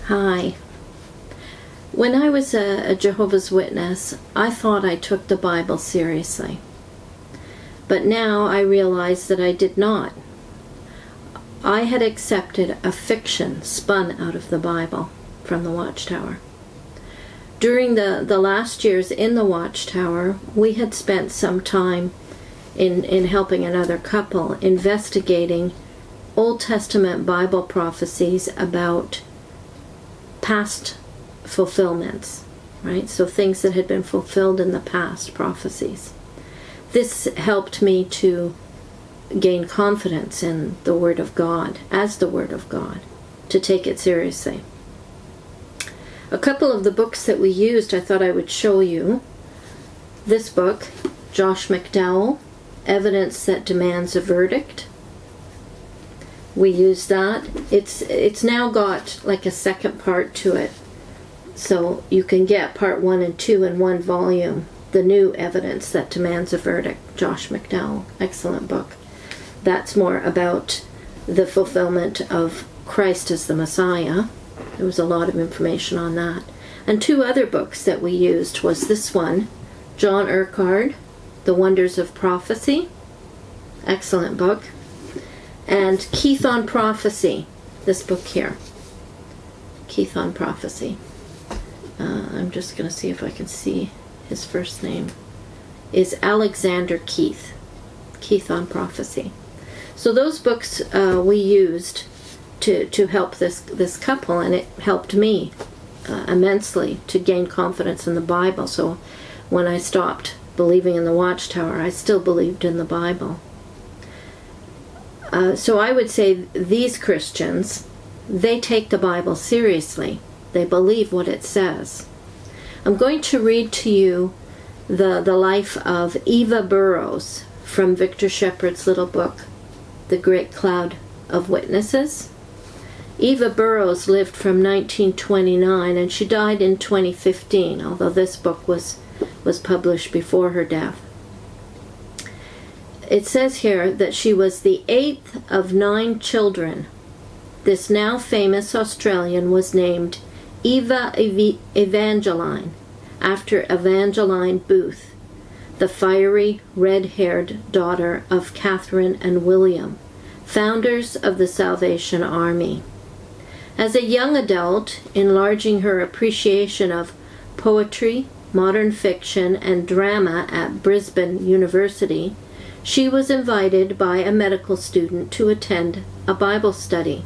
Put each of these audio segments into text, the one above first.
Hi. When I was a Jehovah's Witness, I thought I took the Bible seriously. But now I realize that I did not. I had accepted a fiction spun out of the Bible from the Watchtower. During the last years in the Watchtower, we had spent some time in helping another couple investigating Old Testament Bible prophecies about past fulfillments, right? So things that had been fulfilled in the past, prophecies. This helped me to gain confidence in the Word of God, as the Word of God, to take it seriously. A couple of the books that we used, I thought I would show you. This book, Josh McDowell, Evidence That Demands a Verdict. We used that. It's now got like a second part to it. So you can get part 1 and 2 in one volume. The New Evidence That Demands a Verdict, Josh McDowell. Excellent book. That's more about the fulfillment of Christ as the Messiah. There was a lot of information on that. And 2 other books that we used was this one, John Urquhart, The Wonders of Prophecy. Excellent book. And Keith on Prophecy, this book here. Keith on Prophecy. I'm just going to see if I can see his first name. Is Alexander Keith. Keith on Prophecy. So those books we used to help this couple, and it helped me immensely to gain confidence in the Bible. So when I stopped believing in the Watchtower, I still believed in the Bible. So I would say these Christians, they take the Bible seriously. They believe what it says. I'm going to read to you the life of Eva Burrows from Victor Shepard's little book, The Great Cloud of Witnesses. Eva Burrows lived from 1929 and she died in 2015, although this book was published before her death. It says here that she was the 8th of 9 children. This now famous Australian was named Eva Evangeline, after Evangeline Booth, the fiery, red-haired daughter of Catherine and William, founders of the Salvation Army. As a young adult, enlarging her appreciation of poetry, modern fiction, and drama at Brisbane University, she was invited by a medical student to attend a Bible study.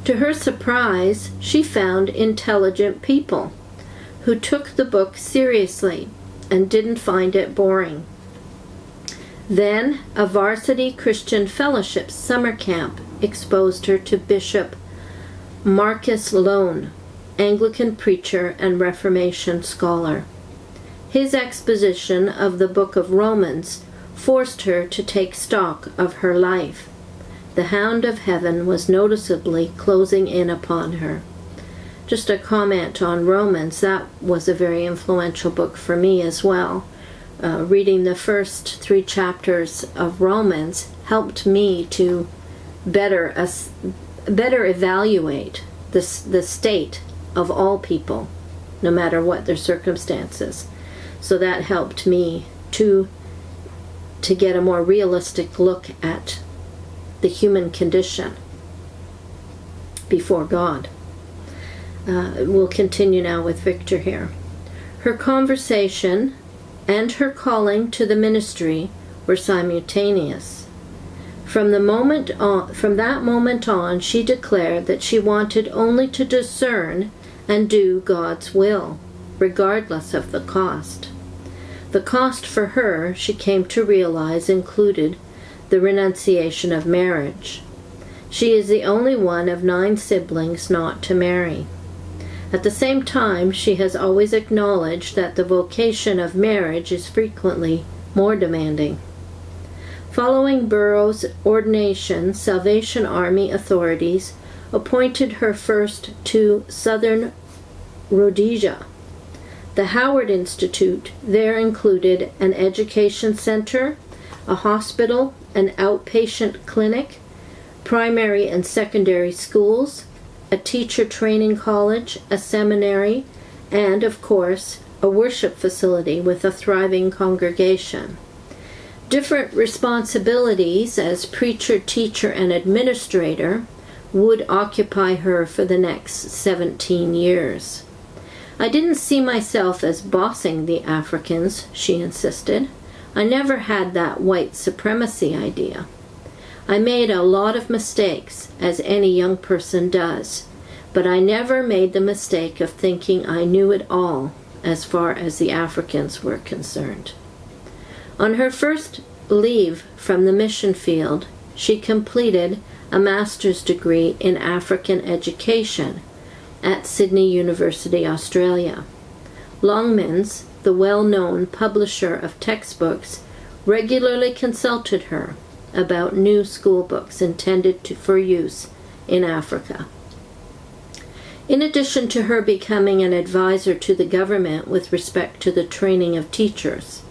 To her surprise, she found intelligent people who took the book seriously and didn't find it boring. Then, a varsity Christian fellowship summer camp exposed her to Bishop Marcus Loane, Anglican preacher and Reformation scholar. His exposition of the book of Romans forced her to take stock of her life. The hound of heaven was noticeably closing in upon her. Just a comment on Romans, that was a very influential book for me as well. Reading the first 3 chapters of Romans helped me to better evaluate the state of all people, no matter what their circumstances. So that helped me to get a more realistic look at the human condition before God. We'll continue now with Victor here. Her conversation and her calling to the ministry were simultaneous. From that moment on, she declared that she wanted only to discern and do God's will, regardless of the cost. The cost for her, she came to realize, included the renunciation of marriage. She is the only one of 9 siblings not to marry. At the same time, she has always acknowledged that the vocation of marriage is frequently more demanding. Following Burrows' ordination, Salvation Army authorities appointed her first to Southern Rhodesia. The Howard Institute there included an education center, a hospital, an outpatient clinic, primary and secondary schools, a teacher training college, a seminary, and, of course, a worship facility with a thriving congregation. Different responsibilities as preacher, teacher, and administrator would occupy her for the next 17 years. I didn't see myself as bossing the Africans, she insisted. I never had that white supremacy idea. I made a lot of mistakes, as any young person does, but I never made the mistake of thinking I knew it all as far as the Africans were concerned. On her first leave from the mission field, she completed a master's degree in African education at Sydney University, Australia. Longmans, the well-known publisher of textbooks, regularly consulted her about new school books intended for use in Africa. In addition to her becoming an advisor to the government with respect to the training of teachers,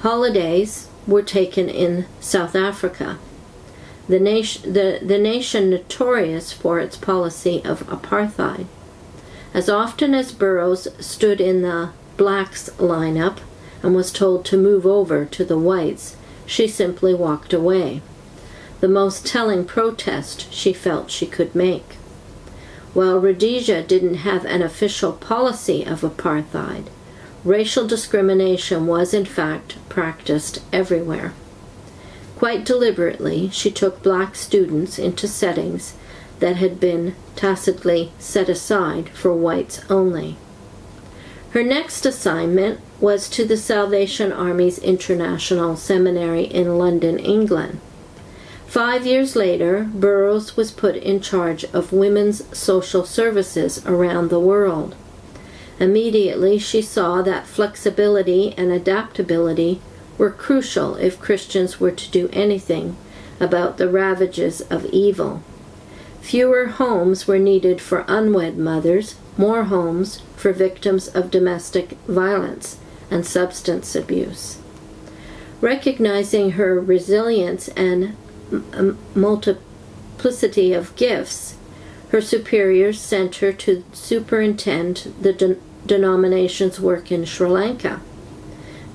holidays were taken in South Africa, the nation notorious for its policy of apartheid. As often as Burrows stood in the blacks lineup and was told to move over to the whites, she simply walked away, the most telling protest she felt she could make. While Rhodesia didn't have an official policy of apartheid, racial discrimination was in fact practiced everywhere. Quite deliberately, she took black students into settings that had been tacitly set aside for whites only. Her next assignment was to the Salvation Army's International Seminary in London, England. 5 years later, Burrows was put in charge of women's social services around the world. Immediately, she saw that flexibility and adaptability were crucial if Christians were to do anything about the ravages of evil. Fewer homes were needed for unwed mothers, more homes for victims of domestic violence and substance abuse. Recognizing her resilience and multiplicity of gifts, her superiors sent her to superintend the denomination's work in Sri Lanka.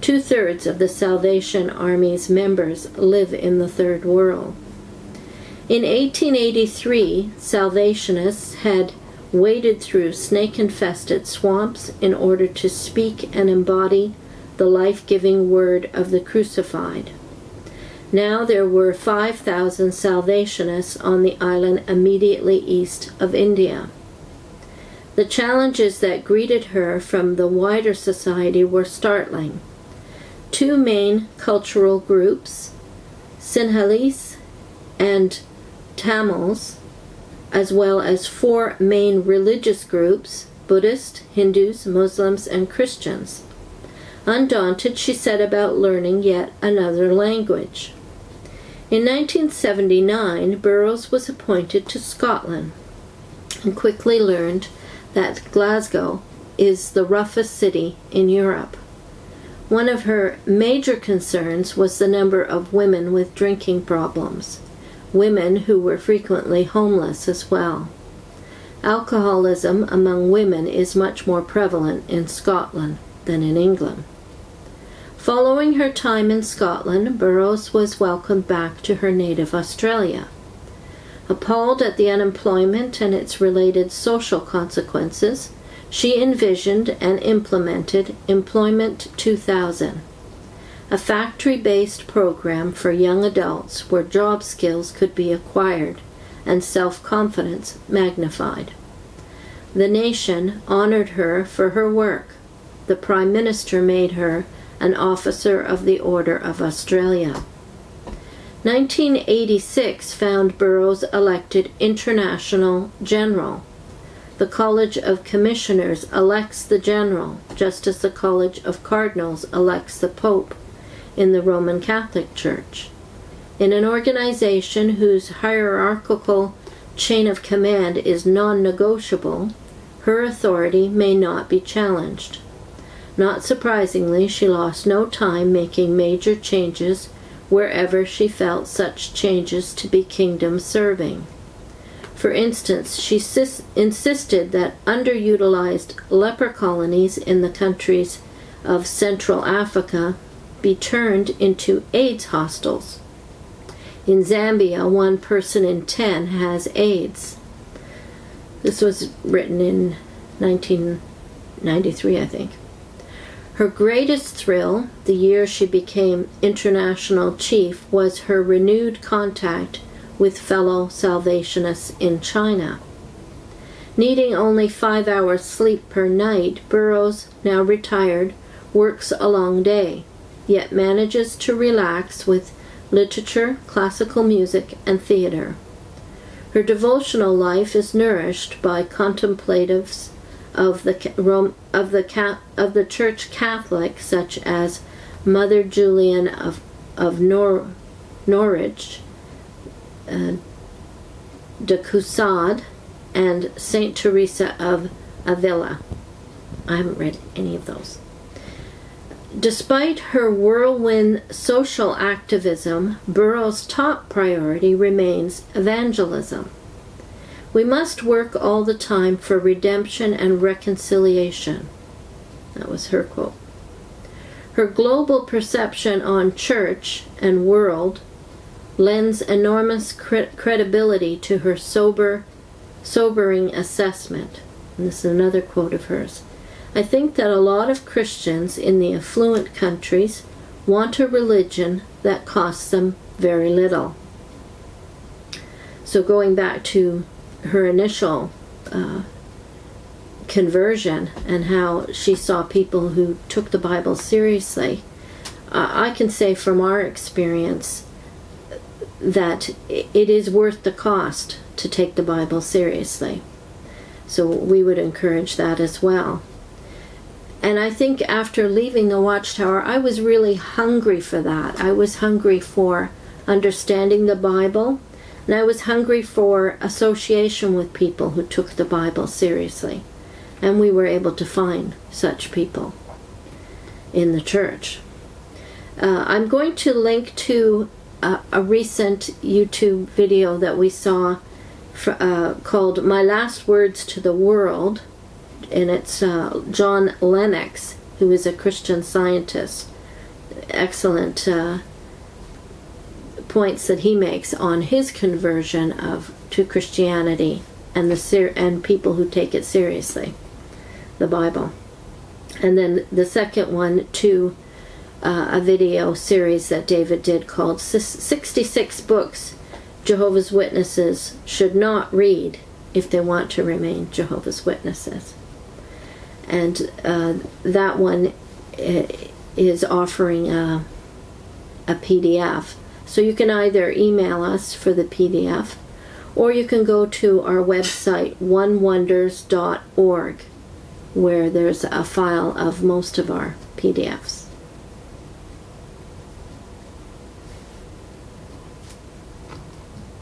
2/3 of the Salvation Army's members live in the Third World. In 1883, Salvationists had waded through snake-infested swamps in order to speak and embody the life-giving word of the crucified. Now there were 5,000 Salvationists on the island immediately east of India. The challenges that greeted her from the wider society were startling. 2 main cultural groups, Sinhalese and Tamils, as well as 4 main religious groups, Buddhists, Hindus, Muslims, and Christians. Undaunted, she set about learning yet another language. In 1979, Burrows was appointed to Scotland and quickly learned that Glasgow is the roughest city in Europe. One of her major concerns was the number of women with drinking problems, women who were frequently homeless as well. Alcoholism among women is much more prevalent in Scotland than in England. Following her time in Scotland, Burrows was welcomed back to her native Australia. Appalled at the unemployment and its related social consequences, she envisioned and implemented Employment 2000, a factory-based program for young adults where job skills could be acquired and self-confidence magnified. The nation honored her for her work. The Prime Minister made her an Officer of the Order of Australia. 1986 found Burrows elected International General. The College of Commissioners elects the General, just as the College of Cardinals elects the Pope in the Roman Catholic Church. In an organization whose hierarchical chain of command is non-negotiable, her authority may not be challenged. Not surprisingly, she lost no time making major changes wherever she felt such changes to be kingdom-serving. For instance, she insisted that underutilized leper colonies in the countries of Central Africa be turned into AIDS hostels. In Zambia, 1 person in 10 has AIDS. This was written in 1993, I think. Her greatest thrill, the year she became international chief, was her renewed contact with fellow Salvationists in China. Needing only 5 hours sleep per night, Burrows, now retired, works a long day, yet manages to relax with literature, classical music, and theater. Her devotional life is nourished by contemplatives of the Church Catholic, such as Mother Julian of Norwich, de Caussade, and Saint Teresa of Avila. I haven't read any of those. Despite her whirlwind social activism, Burrows' top priority remains evangelism. We must work all the time for redemption and reconciliation. That was her quote. Her global perception on church and world lends enormous credibility to her sobering assessment. And this is another quote of hers. I think that a lot of Christians in the affluent countries want a religion that costs them very little. So going back to her initial conversion and how she saw people who took the Bible seriously, I can say from our experience that it is worth the cost to take the Bible seriously. So we would encourage that as well. And I think after leaving the Watchtower, I was really hungry for that. I was hungry for understanding the Bible, and I was hungry for association with people who took the Bible seriously. And we were able to find such people in the church. I'm going to link to a recent YouTube video that we saw called My Last Words to the World, and it's John Lennox, who is a Christian Scientist. Excellent points that he makes on his conversion to Christianity and people who take it seriously, the Bible. And then the second one to a video series that David did called 66 Books Jehovah's Witnesses Should Not Read If They Want to Remain Jehovah's Witnesses. And that one is offering a PDF. So you can either email us for the PDF, or you can go to our website, onewonders.org, where there's a file of most of our PDFs.